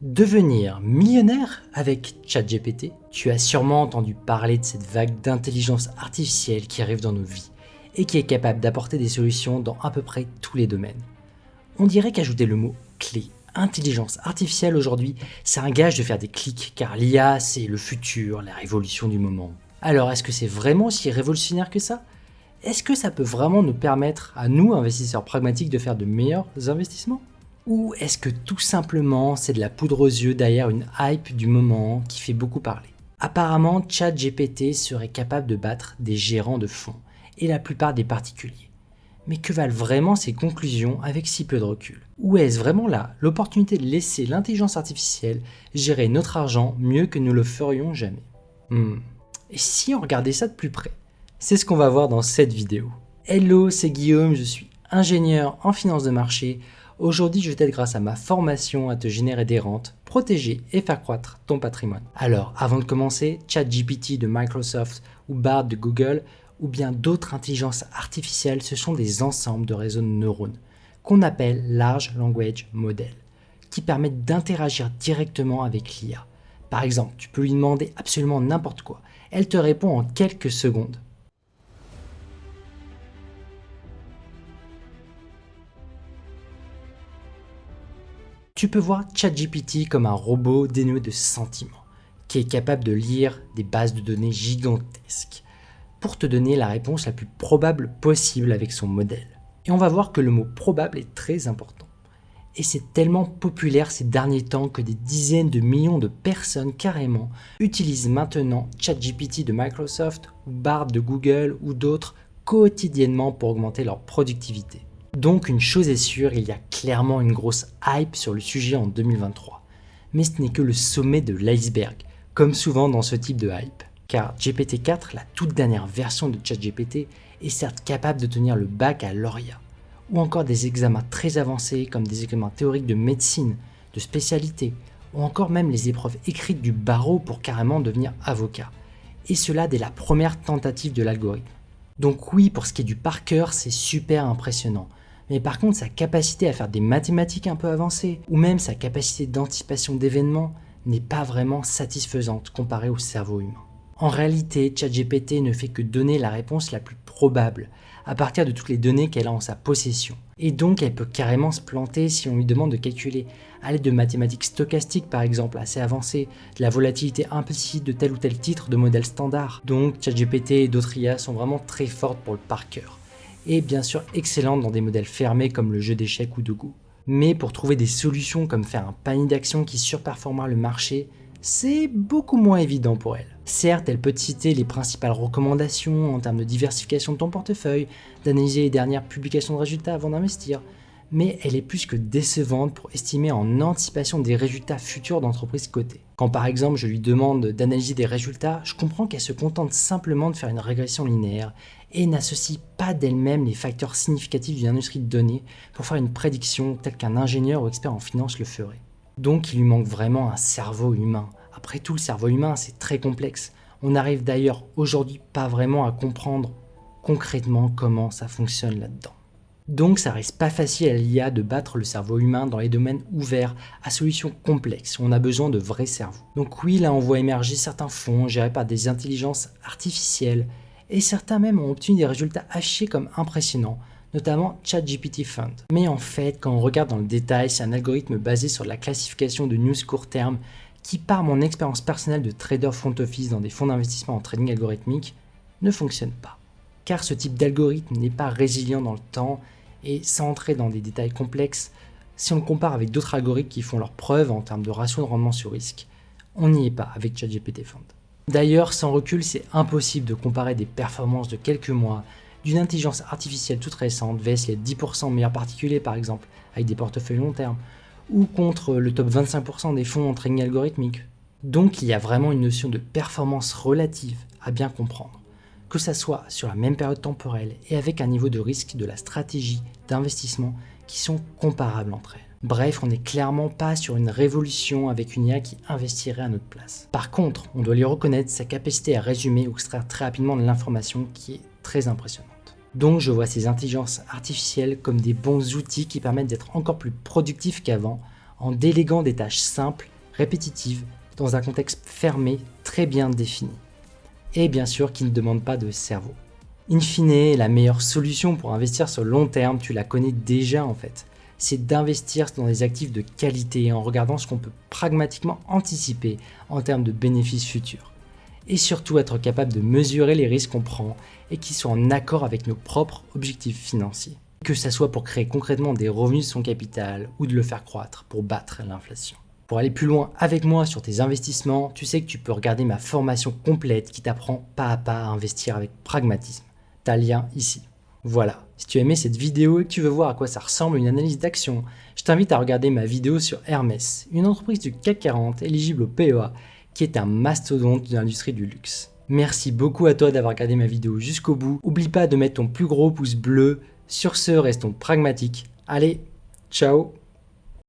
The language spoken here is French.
Devenir millionnaire avec ChatGPT? Tu as sûrement entendu parler de cette vague d'intelligence artificielle qui arrive dans nos vies et qui est capable d'apporter des solutions dans à peu près tous les domaines. On dirait qu'ajouter le mot clé intelligence artificielle aujourd'hui, c'est un gage de faire des clics car l'IA c'est le futur, la révolution du moment. Alors est-ce que c'est vraiment si révolutionnaire que ça? Est-ce que ça peut vraiment nous permettre à nous, investisseurs pragmatiques, de faire de meilleurs investissements? Ou est-ce que tout simplement c'est de la poudre aux yeux derrière une hype du moment qui fait beaucoup parler? Apparemment, ChatGPT serait capable de battre des gérants de fonds et la plupart des particuliers. Mais que valent vraiment ces conclusions avec si peu de recul? Ou est-ce vraiment là l'opportunité de laisser l'intelligence artificielle gérer notre argent mieux que nous le ferions jamais? Et si on regardait ça de plus près? C'est ce qu'on va voir dans cette vidéo. Hello, c'est Guillaume, je suis ingénieur en finance de marché. Aujourd'hui, je t'aide grâce à ma formation à te générer des rentes, protéger et faire croître ton patrimoine. Alors, avant de commencer, ChatGPT de Microsoft ou Bard de Google ou bien d'autres intelligences artificielles, ce sont des ensembles de réseaux de neurones qu'on appelle Large Language Model, qui permettent d'interagir directement avec l'IA. Par exemple, tu peux lui demander absolument n'importe quoi. Elle te répond en quelques secondes. Tu peux voir ChatGPT comme un robot dénué de sentiments, qui est capable de lire des bases de données gigantesques, pour te donner la réponse la plus probable possible avec son modèle. Et on va voir que le mot probable est très important. Et c'est tellement populaire ces derniers temps que des dizaines de millions de personnes carrément utilisent maintenant ChatGPT de Microsoft ou Bard de Google ou d'autres quotidiennement pour augmenter leur productivité. Donc une chose est sûre, il y a clairement une grosse hype sur le sujet en 2023. Mais ce n'est que le sommet de l'iceberg, comme souvent dans ce type de hype. Car GPT-4, la toute dernière version de ChatGPT, est certes capable de tenir le bac à lauréat, ou encore des examens très avancés comme des examens théoriques de médecine, de spécialité, ou encore même les épreuves écrites du barreau pour carrément devenir avocat. Et cela dès la première tentative de l'algorithme. Donc oui, pour ce qui est du par cœur, c'est super impressionnant. Mais par contre, sa capacité à faire des mathématiques un peu avancées, ou même sa capacité d'anticipation d'événements, n'est pas vraiment satisfaisante comparée au cerveau humain. En réalité, ChatGPT ne fait que donner la réponse la plus probable, à partir de toutes les données qu'elle a en sa possession. Et donc, elle peut carrément se planter si on lui demande de calculer, à l'aide de mathématiques stochastiques par exemple, assez avancées, de la volatilité implicite de tel ou tel titre de modèle standard. Donc, ChatGPT et d'autres IA sont vraiment très fortes pour le par cœur. Et bien sûr excellente dans des modèles fermés comme le jeu d'échecs ou de Go. Mais pour trouver des solutions comme faire un panier d'actions qui surperformera le marché, c'est beaucoup moins évident pour elle. Certes, elle peut te citer les principales recommandations en termes de diversification de ton portefeuille, d'analyser les dernières publications de résultats avant d'investir, mais elle est plus que décevante pour estimer en anticipation des résultats futurs d'entreprises cotées. Quand par exemple je lui demande d'analyser des résultats, je comprends qu'elle se contente simplement de faire une régression linéaire et n'associe pas d'elle-même les facteurs significatifs d'une industrie de données pour faire une prédiction telle qu'un ingénieur ou expert en finance le ferait. Donc il lui manque vraiment un cerveau humain. Après tout, le cerveau humain c'est très complexe. On n'arrive d'ailleurs aujourd'hui pas vraiment à comprendre concrètement comment ça fonctionne là-dedans. Donc ça reste pas facile à l'IA de battre le cerveau humain dans les domaines ouverts à solutions complexes où on a besoin de vrais cerveaux. Donc oui, là on voit émerger certains fonds gérés par des intelligences artificielles et certains même ont obtenu des résultats affichés comme impressionnants, notamment ChatGPT Fund. Mais en fait, quand on regarde dans le détail, c'est un algorithme basé sur la classification de news court terme qui, par mon expérience personnelle de trader front office dans des fonds d'investissement en trading algorithmique, ne fonctionne pas. Car ce type d'algorithme n'est pas résilient dans le temps et sans entrer dans des détails complexes, si on le compare avec d'autres algorithmes qui font leurs preuves en termes de ratio de rendement sur risque, on n'y est pas avec ChatGPT Fund. D'ailleurs, sans recul, c'est impossible de comparer des performances de quelques mois d'une intelligence artificielle toute récente vs les 10% meilleurs particuliers par exemple, avec des portefeuilles long terme, ou contre le top 25% des fonds en trading algorithmique. Donc il y a vraiment une notion de performance relative à bien comprendre, que ça soit sur la même période temporelle et avec un niveau de risque de la stratégie d'investissement qui sont comparables entre elles. Bref, on n'est clairement pas sur une révolution avec une IA qui investirait à notre place. Par contre, on doit lui reconnaître sa capacité à résumer ou extraire très rapidement de l'information qui est très impressionnante. Donc je vois ces intelligences artificielles comme des bons outils qui permettent d'être encore plus productifs qu'avant en déléguant des tâches simples répétitives, dans un contexte fermé, très bien défini. Et bien sûr qui ne demande pas de cerveau. In fine, la meilleure solution pour investir sur le long terme, tu la connais déjà en fait. C'est d'investir dans des actifs de qualité en regardant ce qu'on peut pragmatiquement anticiper en termes de bénéfices futurs. Et surtout être capable de mesurer les risques qu'on prend et qui soient en accord avec nos propres objectifs financiers. Que ça soit pour créer concrètement des revenus de son capital ou de le faire croître pour battre l'inflation. Pour aller plus loin avec moi sur tes investissements, tu sais que tu peux regarder ma formation complète qui t'apprend pas à pas à investir avec pragmatisme. T'as le lien ici. Voilà, si tu as aimé cette vidéo et que tu veux voir à quoi ça ressemble une analyse d'action, je t'invite à regarder ma vidéo sur Hermès, une entreprise du CAC 40 éligible au PEA qui est un mastodonte de l'industrie du luxe. Merci beaucoup à toi d'avoir regardé ma vidéo jusqu'au bout. Oublie pas de mettre ton plus gros pouce bleu. Sur ce, restons pragmatiques. Allez, ciao!